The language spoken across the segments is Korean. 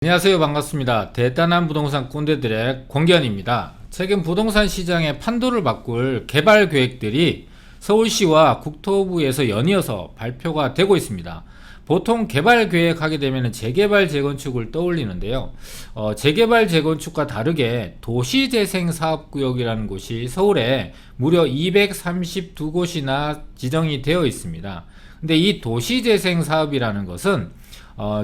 안녕하세요. 반갑습니다. 대단한 부동산 꼰대들의 권기현입니다. 최근 부동산 시장의 판도를 바꿀 개발 계획들이 서울시와 국토부에서 연이어서 발표가 되고 있습니다. 보통 개발 계획하게 되면 재개발 재건축을 떠올리는데요. 재개발 재건축과 다르게 도시재생사업구역이라는 곳이 서울에 무려 232곳이나 지정이 되어 있습니다. 근데 이 도시재생사업이라는 것은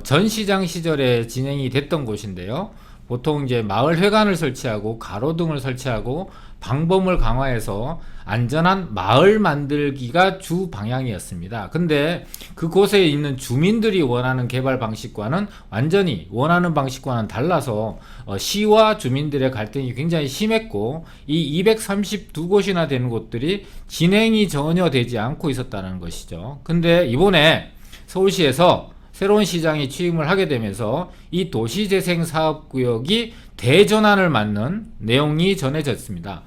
전 시장 시절에 진행이 됐던 곳인데요. 보통 이제 마을회관을 설치하고 가로등을 설치하고 방범을 강화해서 안전한 마을 만들기가 주 방향이었습니다. 근데 그곳에 있는 주민들이 원하는 개발 방식과는 완전히 원하는 방식과는 달라서 시와 주민들의 갈등이 굉장히 심했고, 이 232곳이나 되는 곳들이 진행이 전혀 되지 않고 있었다는 것이죠. 근데 이번에 서울시에서 새로운 시장이 취임을 하게 되면서 이 도시재생사업구역이 대전환을 맞는 내용이 전해졌습니다.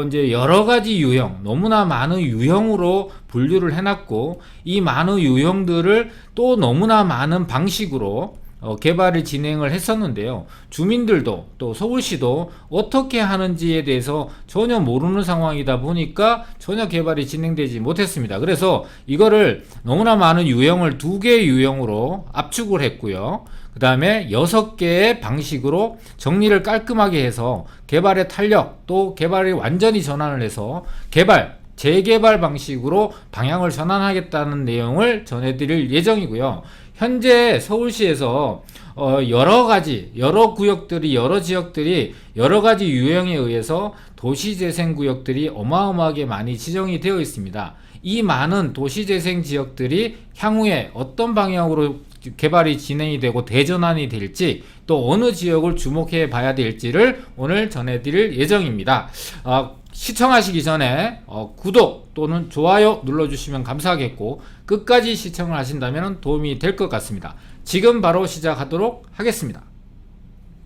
이제 여러 가지 유형, 너무나 많은 유형으로 분류를 해놨고, 이 많은 유형들을 또 너무나 많은 방식으로 개발을 진행을 했었는데요. 주민들도 또 서울시도 어떻게 하는지에 대해서 전혀 모르는 상황이다 보니까 전혀 개발이 진행되지 못했습니다. 그래서 이거를 너무나 많은 유형을 2개의 유형으로 압축을 했고요. 그 다음에 6개의 방식으로 정리를 깔끔하게 해서 개발의 탄력, 또 개발이 완전히 전환을 해서 재개발 방식으로 방향을 전환하겠다는 내용을 전해드릴 예정이고요. 현재 서울시에서 여러 구역들이, 여러 지역들이 여러 가지 유형에 의해서 도시재생구역들이 어마어마하게 많이 지정이 되어 있습니다. 이 많은 도시재생 지역들이 향후에 어떤 방향으로 개발이 진행이 되고 대전환이 될지, 또 어느 지역을 주목해 봐야 될지를 오늘 전해드릴 예정입니다. 시청하시기 전에 구독 또는 좋아요 눌러주시면 감사하겠고, 끝까지 시청을 하신다면 도움이 될 것 같습니다. 지금 바로 시작하도록 하겠습니다.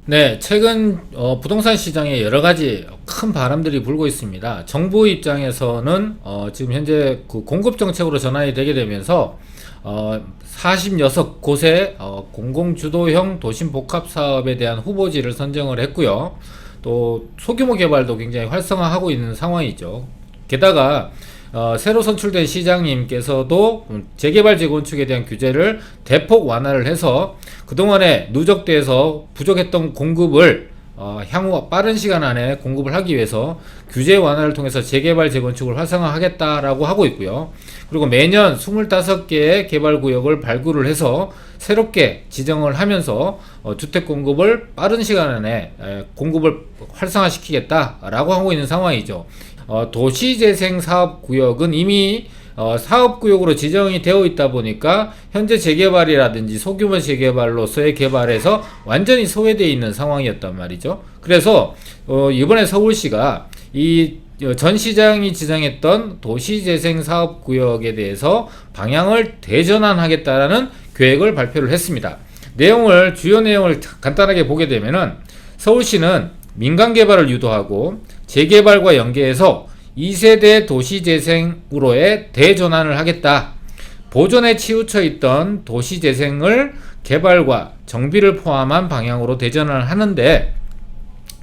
네, 최근 부동산 시장에 여러가지 큰 바람들이 불고 있습니다. 정부 입장에서는 지금 현재 그 공급정책으로 전환이 되게 되면서 46곳의 공공주도형 도심복합사업에 대한 후보지를 선정을 했고요. 또 소규모 개발도 굉장히 활성화하고 있는 상황이죠. 게다가 새로 선출된 시장님께서도 재개발 재건축에 대한 규제를 대폭 완화를 해서 그동안에 누적돼서 부족했던 공급을 향후 빠른 시간 안에 공급을 하기 위해서 규제 완화를 통해서 재개발 재건축을 활성화하겠다라고 하고 있고요. 그리고 매년 25개의 개발구역을 발굴을 해서 새롭게 지정을 하면서 주택 공급을 빠른 시간 안에 공급을 활성화시키겠다라고 하고 있는 상황이죠. 도시재생사업구역은 이미 사업구역으로 지정이 되어 있다 보니까 현재 재개발이라든지 소규모 재개발로서의 개발에서 완전히 소외되어 있는 상황이었단 말이죠. 그래서 이번에 서울시가 이 전 시장이 지정했던 도시재생사업구역에 대해서 방향을 대전환하겠다라는 계획을 발표를 했습니다. 주요 내용을 간단하게 보게 되면은, 서울시는 민간개발을 유도하고 재개발과 연계해서 2세대 도시재생으로의 대전환을 하겠다. 보존에 치우쳐 있던 도시재생을 개발과 정비를 포함한 방향으로 대전환을 하는데,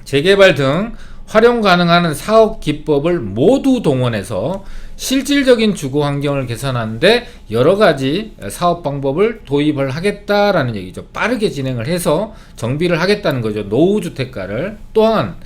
재개발 등 활용 가능한 사업 기법을 모두 동원해서 실질적인 주거 환경을 개선하는데 여러 가지 사업 방법을 도입을 하겠다라는 얘기죠. 빠르게 진행을 해서 정비를 하겠다는 거죠. 노후주택가를. 또한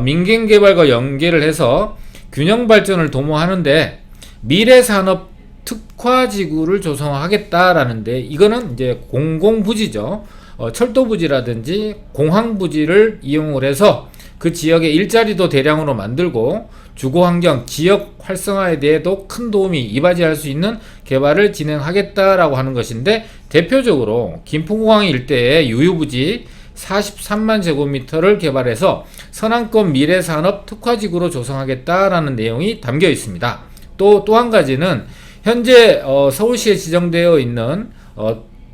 민간개발과 연계를 해서 균형 발전을 도모하는데 미래산업 특화지구를 조성하겠다라는데, 이거는 이제 공공부지죠. 철도부지라든지 공항부지를 이용을 해서 그 지역의 일자리도 대량으로 만들고 주거환경, 지역 활성화에 대해도 큰 도움이 이바지할 수 있는 개발을 진행하겠다라고 하는 것인데, 대표적으로 김포공항 일대의 유휴부지 43만 제곱미터를 개발해서 선안권 미래산업 특화지구로 조성하겠다라는 내용이 담겨 있습니다. 또 한 가지는 현재 서울시에 지정되어 있는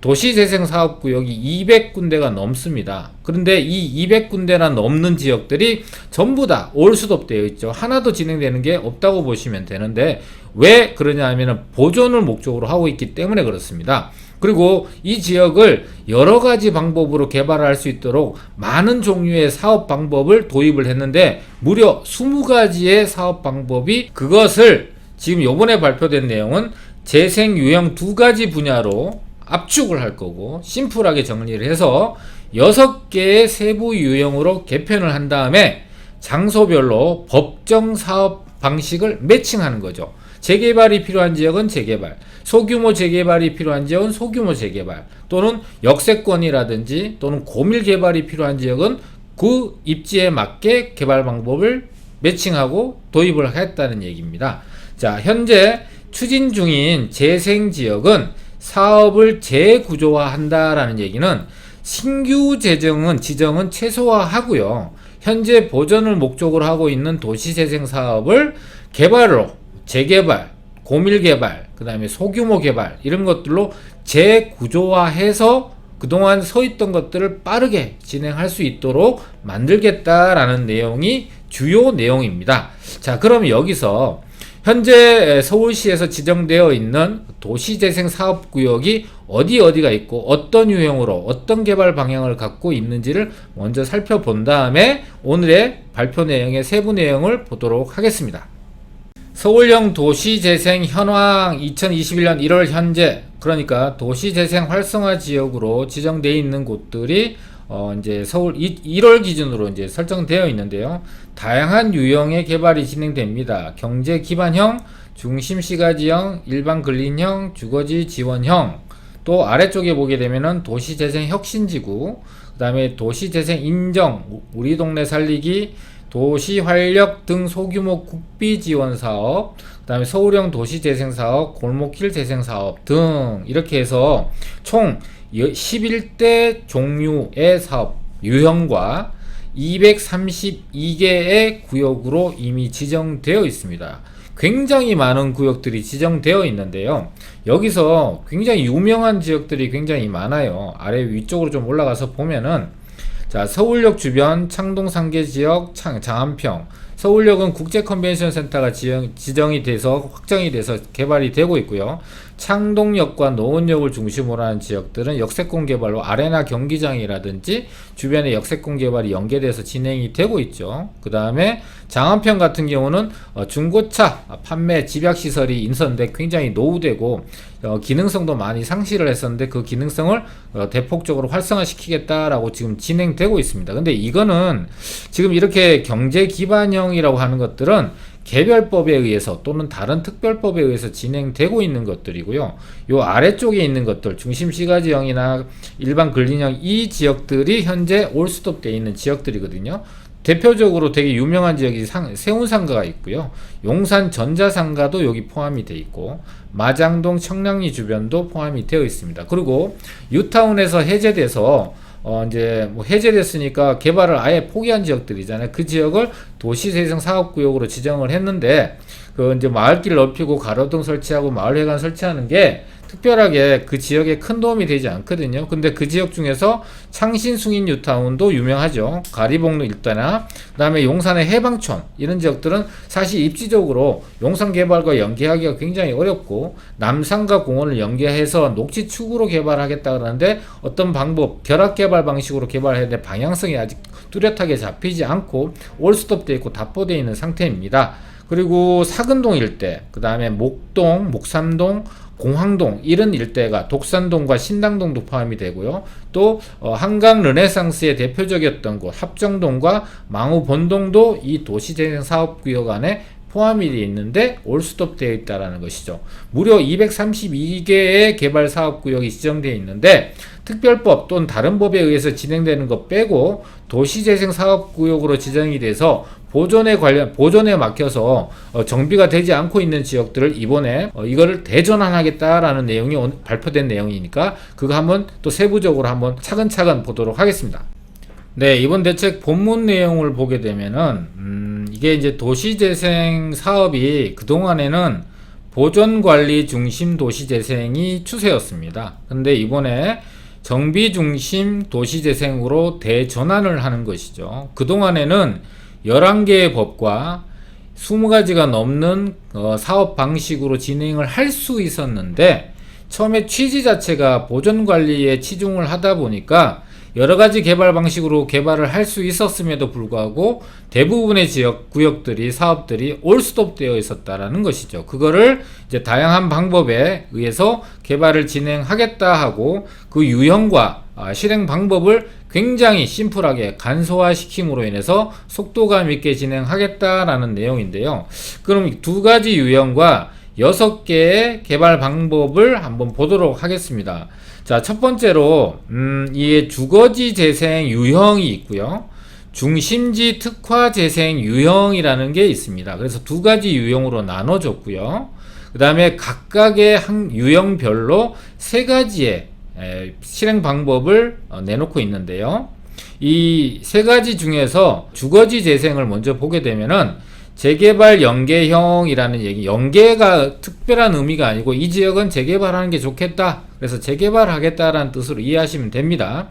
도시재생사업구역이 200군데가 넘습니다. 그런데 이 200군데나 넘는 지역들이 전부 다 올수도 되어 있죠. 하나도 진행되는 게 없다고 보시면 되는데, 왜 그러냐 하면 보존을 목적으로 하고 있기 때문에 그렇습니다. 그리고 이 지역을 여러 가지 방법으로 개발할 수 있도록 많은 종류의 사업 방법을 도입을 했는데 무려 20가지의 사업 방법이 그것을 지금 요번에 발표된 내용은 재생 유형 2가지 분야로 압축을 할 거고 심플하게 정리를 해서 6개의 세부 유형으로 개편을 한 다음에 장소별로 법정 사업 방식을 매칭하는 거죠. 재개발이 필요한 지역은 재개발, 소규모 재개발이 필요한 지역은 소규모 재개발, 또는 역세권이라든지 또는 고밀 개발이 필요한 지역은 그 입지에 맞게 개발 방법을 매칭하고 도입을 했다는 얘기입니다. 자, 현재 추진 중인 재생지역은 사업을 재구조화한다라는 얘기는 신규 지정은 최소화하고요. 현재 보전을 목적으로 하고 있는 도시재생 사업을 개발로 재개발, 고밀개발, 그 다음에 소규모 개발 이런 것들로 재구조화해서 그동안 서 있던 것들을 빠르게 진행할 수 있도록 만들겠다라는 내용이 주요 내용입니다. 자, 그럼 여기서 현재 서울시에서 지정되어 있는 도시재생 사업구역이 어디가 있고 어떤 유형으로 어떤 개발 방향을 갖고 있는지를 먼저 살펴본 다음에 오늘의 발표 내용의 세부 내용을 보도록 하겠습니다. 서울형 도시재생 현황 2021년 1월 현재, 그러니까 도시재생 활성화 지역으로 지정되어 있는 곳들이 이제 서울 1월 기준으로 이제 설정되어 있는데요. 다양한 유형의 개발이 진행됩니다. 경제 기반형, 중심시가지형, 일반 근린형, 주거지 지원형, 또 아래쪽에 보게 되면은 도시재생 혁신지구, 그 다음에 도시재생 인정, 우리 동네 살리기, 도시활력 등 소규모 국비 지원 사업, 그 다음에 서울형 도시재생 사업, 골목길 재생 사업 등 이렇게 해서 총 11대 종류의 사업 유형과 232개의 구역으로 이미 지정되어 있습니다. 굉장히 많은 구역들이 지정되어 있는데요. 여기서 굉장히 유명한 지역들이 굉장히 많아요. 아래 위쪽으로 좀 올라가서 보면은 자, 서울역 주변 창동 상계 지역 장안평, 서울역은 국제 컨벤션 센터가 지정이 돼서 확정이 돼서 개발이 되고 있고요. 창동역과 노원역을 중심으로 하는 지역들은 역세권 개발로 아레나 경기장이라든지 주변의 역세권 개발이 연계돼서 진행이 되고 있죠. 그 다음에 장안평 같은 경우는 중고차 판매 집약시설이 인선돼 굉장히 노후되고 기능성도 많이 상실을 했었는데 그 기능성을 대폭적으로 활성화시키겠다라고 지금 진행되고 있습니다. 근데 이거는 지금 이렇게 경제 기반형이라고 하는 것들은 개별법에 의해서 또는 다른 특별법에 의해서 진행되고 있는 것들이고요. 요 아래쪽에 있는 것들 중심시가지형이나 일반 근린형 이 지역들이 현재 올스톱 되어 있는 지역들이거든요. 대표적으로 되게 유명한 지역이 세운상가가 있고요. 용산 전자상가도 여기 포함이 되어 있고 마장동 청량리 주변도 포함이 되어 있습니다. 그리고 뉴타운에서 해제돼서 이제 뭐 해제됐으니까 개발을 아예 포기한 지역들이잖아요. 그 지역을 도시재생 사업구역으로 지정을 했는데 그 이제 마을길 넓히고 가로등 설치하고 마을회관 설치하는 게 특별하게 그 지역에 큰 도움이 되지 않거든요. 근데 그 지역 중에서 창신 숭인 뉴타운도 유명하죠. 가리봉로 일대나 그다음에 용산의 해방촌 이런 지역들은 사실 입지적으로 용산 개발과 연계하기가 굉장히 어렵고 남산과 공원을 연계해서 녹지 축으로 개발하겠다 그러는데 어떤 방법 결합 개발 방식으로 개발해야 되는데 방향성이 아직 뚜렷하게 잡히지 않고 올스톱되어 있고 답보되어 있는 상태입니다. 그리고 사근동 일대, 그 다음에 목동, 목삼동, 공항동 이런 일대가 독산동과 신당동도 포함이 되고요. 또 한강 르네상스의 대표적이었던 곳 합정동과 망우 본동도 이 도시재생 사업구역 안에 포함이 되어 있는데 올스톱 되어 있다는 것이죠. 무려 232개의 개발 사업구역이 지정되어 있는데 특별법 또는 다른 법에 의해서 진행되는 것 빼고 도시재생 사업구역으로 지정이 돼서 보존에 막혀서 정비가 되지 않고 있는 지역들을 이번에 이거를 대전환하겠다라는 내용이 발표된 내용이니까 그거 한번 또 세부적으로 한번 차근차근 보도록 하겠습니다. 네, 이번 대책 본문 내용을 보게 되면은 이게 이제 도시재생 사업이 그동안에는 보존관리 중심 도시재생이 추세였습니다. 근데 이번에 정비 중심 도시재생으로 대전환을 하는 것이죠. 그동안에는 11개의 법과 20가지가 넘는 사업 방식으로 진행을 할 수 있었는데 처음에 취지 자체가 보존 관리에 치중을 하다 보니까 여러 가지 개발 방식으로 개발을 할 수 있었음에도 불구하고 대부분의 지역 구역들이 사업들이 올스톱 되어 있었다라는 것이죠. 그거를 이제 다양한 방법에 의해서 개발을 진행하겠다 하고 그 유형과 실행 방법을 굉장히 심플하게 간소화 시킴으로 인해서 속도감 있게 진행하겠다라는 내용인데요. 그럼 두 가지 유형과 6개의 개발 방법을 한번 보도록 하겠습니다. 자, 첫 번째로 이 주거지 재생 유형이 있고요. 중심지 특화 재생 유형이라는 게 있습니다. 그래서 두 가지 유형으로 나눠졌고요. 그 다음에 각각의 유형별로 세 가지의 실행 방법을 내놓고 있는데요. 이 세 가지 중에서 주거지 재생을 먼저 보게 되면은 재개발 연계형이라는 얘기, 연계가 특별한 의미가 아니고 이 지역은 재개발하는 게 좋겠다, 그래서 재개발하겠다라는 뜻으로 이해하시면 됩니다.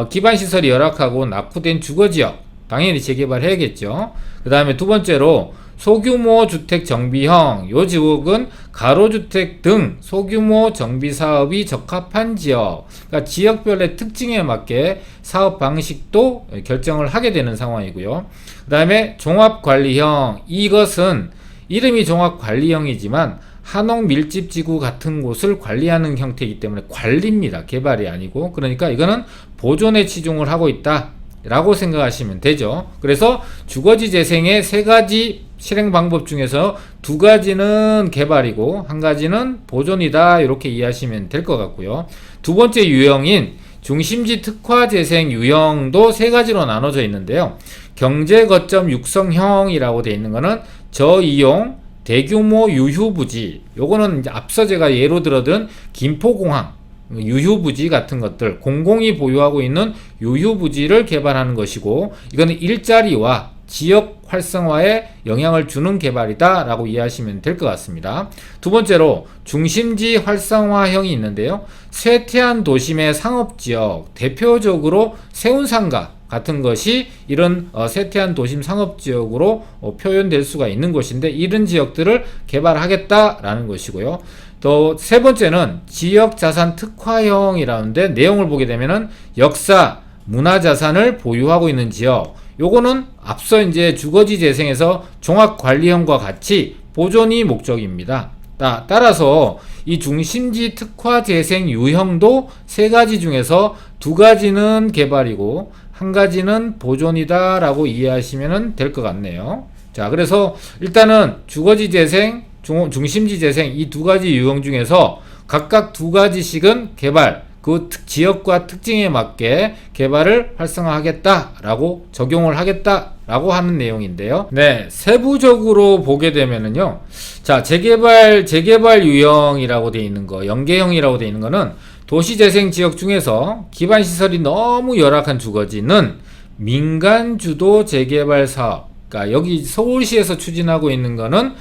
기반시설이 열악하고 낙후된 주거지역 당연히 재개발해야겠죠. 그 다음에 두 번째로 소규모 주택 정비형, 요 지역은 가로주택 등 소규모 정비 사업이 적합한 지역, 그러니까 지역별의 특징에 맞게 사업 방식도 결정을 하게 되는 상황이고요. 그 다음에 종합관리형, 이것은 이름이 종합관리형이지만 한옥 밀집지구 같은 곳을 관리하는 형태이기 때문에 관리입니다. 개발이 아니고. 그러니까 이거는 보존에 치중을 하고 있다 라고 생각하시면 되죠. 그래서 주거지 재생의 세 가지 실행 방법 중에서 두 가지는 개발이고 한 가지는 보존이다, 이렇게 이해하시면 될 것 같고요. 두 번째 유형인 중심지 특화 재생 유형도 세 가지로 나눠져 있는데요. 경제 거점 육성형이라고 되어 있는 거는 저이용 대규모 유휴부지, 요거는 이제 앞서 제가 예로 들어든 김포공항 유휴부지 같은 것들, 공공이 보유하고 있는 유휴부지를 개발하는 것이고, 이거는 일자리와 지역 활성화에 영향을 주는 개발이다 라고 이해하시면 될 것 같습니다. 두 번째로 중심지 활성화형이 있는데요. 쇠퇴한 도심의 상업지역, 대표적으로 세운상가 같은 것이 이런 쇠퇴한 도심 상업지역으로 표현될 수가 있는 것인데, 이런 지역들을 개발하겠다라는 것이고요. 또 세 번째는 지역자산 특화형이라는데, 내용을 보게 되면은 역사, 문화자산을 보유하고 있는 지역, 요거는 앞서 이제 주거지 재생에서 종합관리형과 같이 보존이 목적입니다. 따라서 이 중심지 특화 재생 유형도 세 가지 중에서 두 가지는 개발이고 한 가지는 보존이다 라고 이해하시면 될 것 같네요. 자, 그래서 일단은 주거지 재생, 중심지 재생 이 두 가지 유형 중에서 각각 두 가지씩은 개발, 그 지역과 특징에 맞게 개발을 활성화하겠다라고 적용을 하겠다라고 하는 내용인데요. 네, 세부적으로 보게 되면은요. 자, 재개발 유형이라고 되어 있는 거, 연계형이라고 되어 있는 거는 도시재생 지역 중에서 기반시설이 너무 열악한 주거지는 민간주도 재개발 사업, 그러니까 여기 서울시에서 추진하고 있는 거는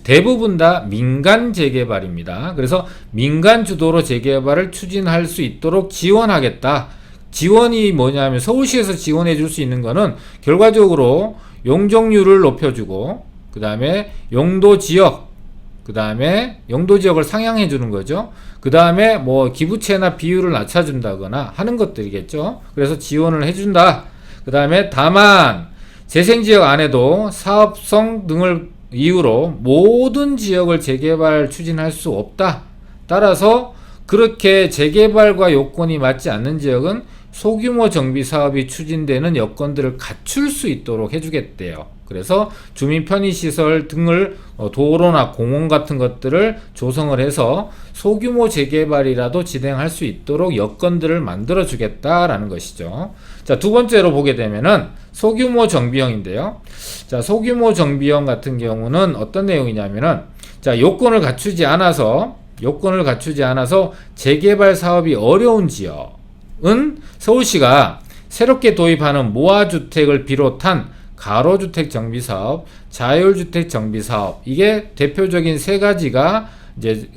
대부분 다 민간 재개발입니다. 그래서 민간 주도로 재개발을 추진할 수 있도록 지원하겠다. 지원이 뭐냐면 서울시에서 지원해 줄 수 있는 거는 결과적으로 용적률을 높여주고, 그 다음에 용도 지역을 상향해 주는 거죠. 그 다음에 뭐 기부채나 비율을 낮춰준다거나 하는 것들이겠죠. 그래서 지원을 해준다. 그 다음에 다만 재생지역 안에도 사업성 등을 이유로 모든 지역을 재개발 추진할 수 없다. 따라서 그렇게 재개발과 요건이 맞지 않는 지역은 소규모 정비 사업이 추진되는 여건들을 갖출 수 있도록 해주겠대요. 그래서 주민 편의시설 등을 도로나 공원 같은 것들을 조성을 해서 소규모 재개발이라도 진행할 수 있도록 여건들을 만들어 주겠다라는 것이죠. 자, 두 번째로 보게 되면은 소규모 정비형인데요. 자, 소규모 정비형 같은 경우는 어떤 내용이냐면은, 자, 요건을 갖추지 않아서 재개발 사업이 어려운 지역은 서울시가 새롭게 도입하는 모아주택을 비롯한 가로주택 정비사업, 자율주택 정비사업, 이게 대표적인 세 가지가 이제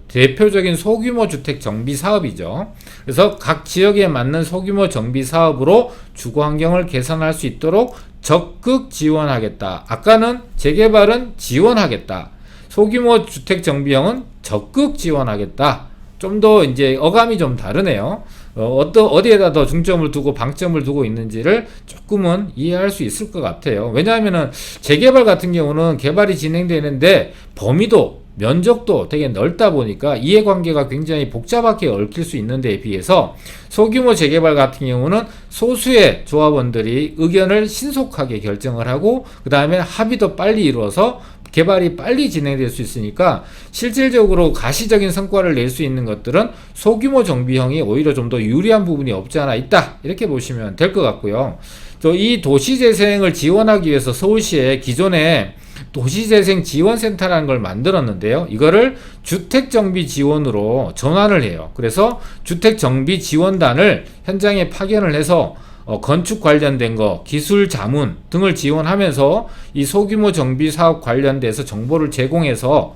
대표적인 소규모 주택 정비 사업이죠. 그래서 각 지역에 맞는 소규모 정비 사업으로 주거 환경을 개선할 수 있도록 적극 지원하겠다. 아까는 재개발은 지원하겠다. 소규모 주택 정비형은 적극 지원하겠다 좀 더 이제 어감이 좀 다르네요. 어디에다 더 중점을 두고 방점을 두고 있는지를 조금은 이해할 수 있을 것 같아요. 왜냐하면은 재개발 같은 경우는 개발이 진행되는데 범위도 면적도 되게 넓다 보니까 이해관계가 굉장히 복잡하게 얽힐 수 있는 데에 비해서 소규모 재개발 같은 경우는 소수의 조합원들이 의견을 신속하게 결정을 하고 그 다음에 합의도 빨리 이루어서 개발이 빨리 진행될 수 있으니까 실질적으로 가시적인 성과를 낼 수 있는 것들은 소규모 정비형이 오히려 좀 더 유리한 부분이 없지 않아 있다, 이렇게 보시면 될 것 같고요. 또 이 도시재생을 지원하기 위해서 서울시에 기존에 도시재생 지원센터라는 걸 만들었는데요. 이거를 주택정비 지원으로 전환을 해요. 그래서 주택정비 지원단을 현장에 파견을 해서 건축 관련된 거, 기술 자문 등을 지원하면서 이 소규모 정비 사업 관련돼서 정보를 제공해서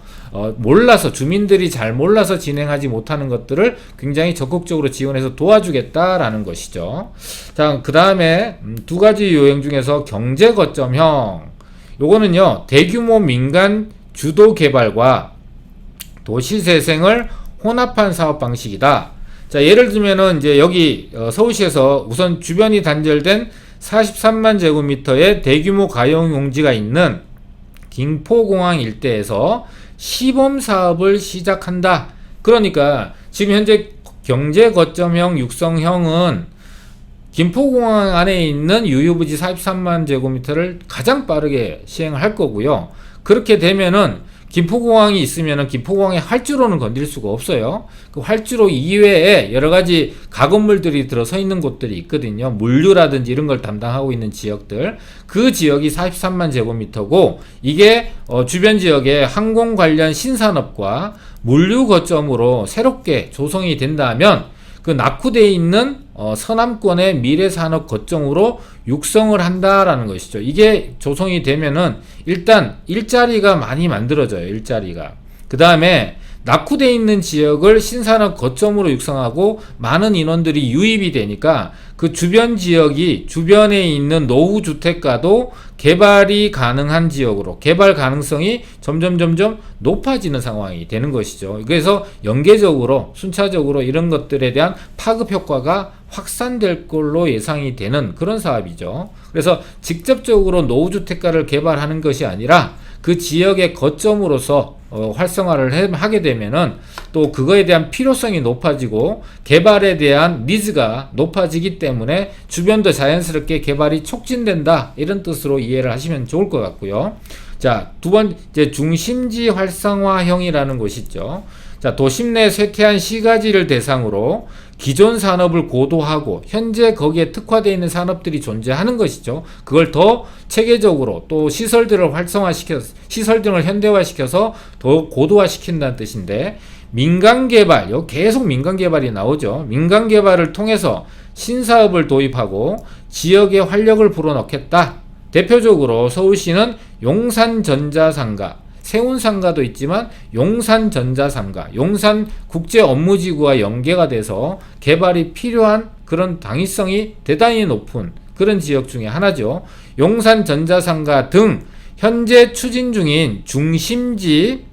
몰라서, 주민들이 잘 몰라서 진행하지 못하는 것들을 굉장히 적극적으로 지원해서 도와주겠다라는 것이죠. 자, 그 다음에 두 가지 요행 중에서 경제 거점형, 요거는요, 대규모 민간 주도 개발과 도시재생을 혼합한 사업 방식이다. 자, 예를 들면은 이제 여기 서울시에서 우선 주변이 단절된 43만 제곱미터의 대규모 가용 용지가 있는 김포공항 일대에서 시범 사업을 시작한다. 그러니까 지금 현재 경제 거점형 육성형은 김포공항 안에 있는 유휴부지 43만 제곱미터를 가장 빠르게 시행을 할 거고요. 그렇게 되면은 김포공항이 있으면은 김포공항의 활주로는 건드릴 수가 없어요. 그 활주로 이외에 여러 가지 가건물들이 들어서 있는 곳들이 있거든요. 물류라든지 이런 걸 담당하고 있는 지역들. 그 지역이 43만 제곱미터고, 이게 주변 지역에 항공 관련 신산업과 물류 거점으로 새롭게 조성이 된다면 그 낙후되어 있는 서남권의 미래산업 거점으로 육성을 한다라는 것이죠. 이게 조성이 되면은 일단 일자리가 많이 만들어져요. 일자리가. 그 다음에 낙후되어 있는 지역을 신산업 거점으로 육성하고 많은 인원들이 유입이 되니까 그 주변 지역이, 주변에 있는 노후 주택가도 개발이 가능한 지역으로, 개발 가능성이 점점 높아지는 상황이 되는 것이죠. 그래서 연계적으로 순차적으로 이런 것들에 대한 파급 효과가 확산될 걸로 예상이 되는 그런 사업이죠. 그래서 직접적으로 노후 주택가를 개발하는 것이 아니라 그 지역의 거점으로서 활성화를 하게 되면은 또 그거에 대한 필요성이 높아지고 개발에 대한 니즈가 높아지기 때문에 주변도 자연스럽게 개발이 촉진된다, 이런 뜻으로 이해를 하시면 좋을 것 같고요. 자, 두 번째 중심지 활성화형이라는 것이 있죠. 자, 도심 내 쇠퇴한 시가지를 대상으로 기존 산업을 고도하고 현재 거기에 특화되어 있는 산업들이 존재하는 것이죠. 그걸 더 체계적으로 또 시설들을 활성화시켜서, 시설 등을 현대화시켜서 더 고도화시킨다는 뜻인데, 민간개발, 계속 민간개발이 나오죠. 민간개발을 통해서 신사업을 도입하고 지역에 활력을 불어넣겠다. 대표적으로 서울시는 용산전자상가, 세운상가도 있지만 용산전자상가, 용산국제업무지구와 연계가 돼서 개발이 필요한 그런 당위성이 대단히 높은 그런 지역 중에 하나죠. 용산전자상가 등 현재 추진 중인 중심지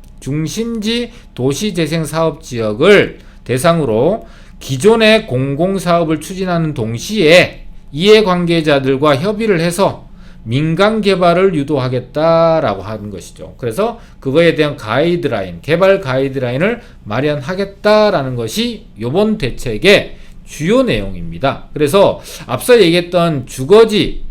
도시재생사업지역을 대상으로 기존의 공공사업을 추진하는 동시에 이해관계자들과 협의를 해서 민간 개발을 유도하겠다라고 하는 것이죠. 그래서 그거에 대한 가이드라인, 개발 가이드라인을 마련하겠다라는 것이 이번 대책의 주요 내용입니다. 그래서 앞서 얘기했던 주거지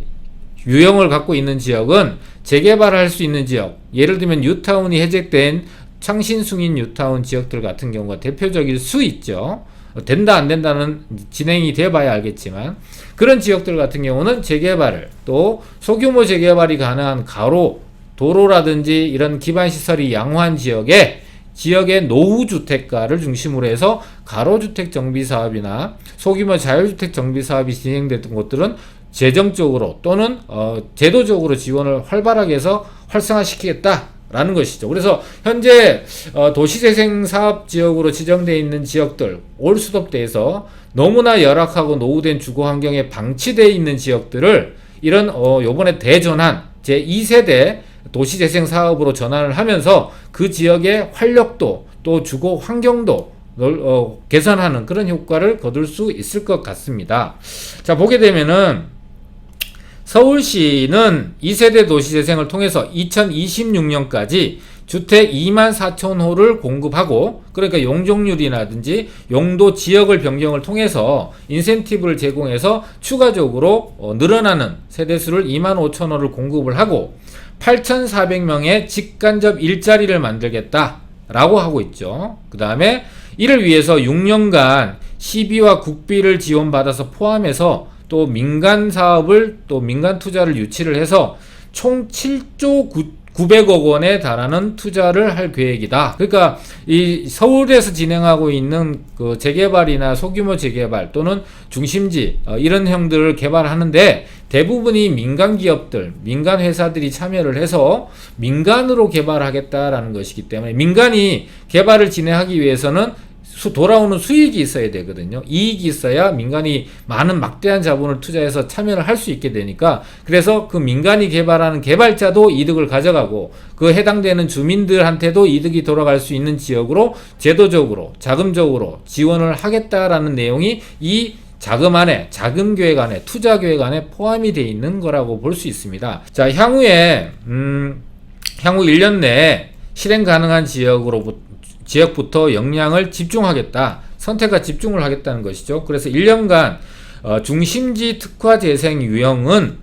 유형을 갖고 있는 지역은 재개발할 수 있는 지역, 예를 들면 뉴타운이 해제된 창신숭인 뉴타운 지역들 같은 경우가 대표적일 수 있죠. 된다 안 된다는 진행이 돼봐야 알겠지만, 그런 지역들 같은 경우는 재개발을, 또 소규모 재개발이 가능한 가로, 도로라든지 이런 기반시설이 양호한 지역의 노후주택가를 중심으로 해서 가로주택 정비사업이나 소규모 자율주택 정비사업이 진행됐던 곳들은 재정적으로 또는 제도적으로 지원을 활발하게 해서 활성화시키겠다 라는 것이죠. 그래서 현재 도시재생 사업 지역으로 지정되어 있는 지역들, 올수도대에서 너무나 열악하고 노후된 주거 환경에 방치되어 있는 지역들을 이런 요번에 대전환 제2세대 도시재생 사업으로 전환을 하면서 그 지역의 활력도 또 주거 환경도 개선하는 그런 효과를 거둘 수 있을 것 같습니다. 자, 보게 되면은 서울시는 2세대 도시재생을 통해서 2026년까지 주택 24,000호를 공급하고, 그러니까 용적률이라든지 용도 지역을 변경을 통해서 인센티브를 제공해서 추가적으로 늘어나는 세대수를 25,000호를 공급을 하고 8,400명의 직간접 일자리를 만들겠다라고 하고 있죠. 그 다음에 이를 위해서 6년간 시비와 국비를 지원받아서 포함해서 또 민간 사업을 또 민간 투자를 유치를 해서 총 7조 900억 원에 달하는 투자를 할 계획이다. 그러니까 이 서울에서 진행하고 있는 그 재개발이나 소규모 재개발 또는 중심지 이런 형들을 개발하는데 대부분이 민간 기업들, 민간 회사들이 참여를 해서 민간으로 개발하겠다라는 것이기 때문에 민간이 개발을 진행하기 위해서는 돌아오는 수익이 있어야 되거든요. 이익이 있어야 민간이 많은 막대한 자본을 투자해서 참여를 할 수 있게 되니까, 그래서 그 민간이 개발하는 개발자도 이득을 가져가고 그 해당되는 주민들한테도 이득이 돌아갈 수 있는 지역으로 제도적으로 자금적으로 지원을 하겠다라는 내용이 이 자금 안에, 자금 계획 안에, 투자 계획 안에 포함이 되어 있는 거라고 볼 수 있습니다. 자, 향후 1년 내에 실행 가능한 지역부터 역량을 집중하겠다, 선택과 집중을 하겠다는 것이죠. 그래서 1년간 중심지 특화 재생 유형은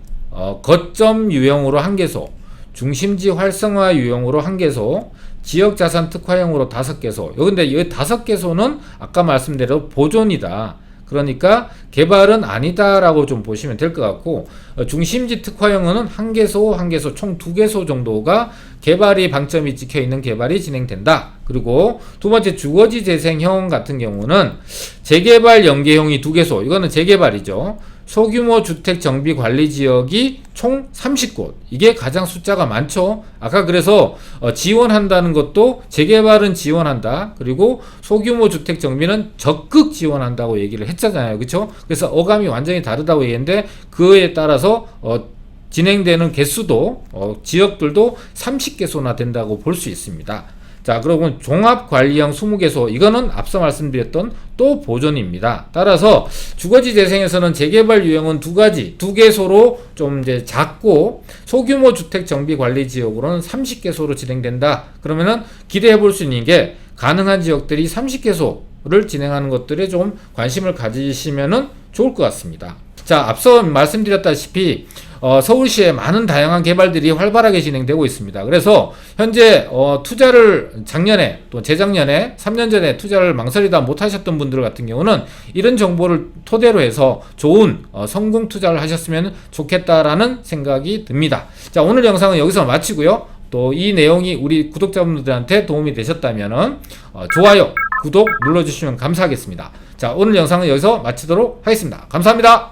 거점 유형으로 1개소, 중심지 활성화 유형으로 1개소, 지역자산 특화형으로 5개소. 근데 이 5개소는 아까 말씀대로 보존이다. 그러니까 개발은 아니다라고 좀 보시면 될 것 같고, 중심지 특화형은 1개소 총 2개소 정도가 개발이 방점이 찍혀 있는 개발이 진행된다. 그리고 두 번째 주거지 재생형 같은 경우는 재개발 연계형이 2개소, 이거는 재개발이죠. 소규모 주택 정비 관리 지역이 총 30곳. 이게 가장 숫자가 많죠. 아까 그래서 지원한다는 것도 재개발은 지원한다. 그리고 소규모 주택 정비는 적극 지원한다고 얘기를 했잖아요. 그렇죠? 그래서 어감이 완전히 다르다고 얘기했는데 그에 따라서 진행되는 개수도 지역들도 30개소나 된다고 볼 수 있습니다. 자, 그러면 종합관리형 20개소, 이거는 앞서 말씀드렸던 또 보존입니다. 따라서 주거지 재생에서는 재개발 유형은 2개소로 좀 이제 작고, 소규모 주택 정비 관리 지역으로는 30개소로 진행된다. 그러면은 기대해 볼 수 있는 게 가능한 지역들이 30개소를 진행하는 것들에 좀 관심을 가지시면은 좋을 것 같습니다. 자, 앞서 말씀드렸다시피 서울시에 많은 다양한 개발들이 활발하게 진행되고 있습니다. 그래서 현재 투자를 작년에 또 재작년에 3년 전에 투자를 망설이다 못하셨던 분들 같은 경우는 이런 정보를 토대로 해서 좋은 성공 투자를 하셨으면 좋겠다라는 생각이 듭니다. 자, 오늘 영상은 여기서 마치고요. 또 이 내용이 우리 구독자분들한테 도움이 되셨다면 좋아요, 구독 눌러주시면 감사하겠습니다. 자, 오늘 영상은 여기서 마치도록 하겠습니다. 감사합니다.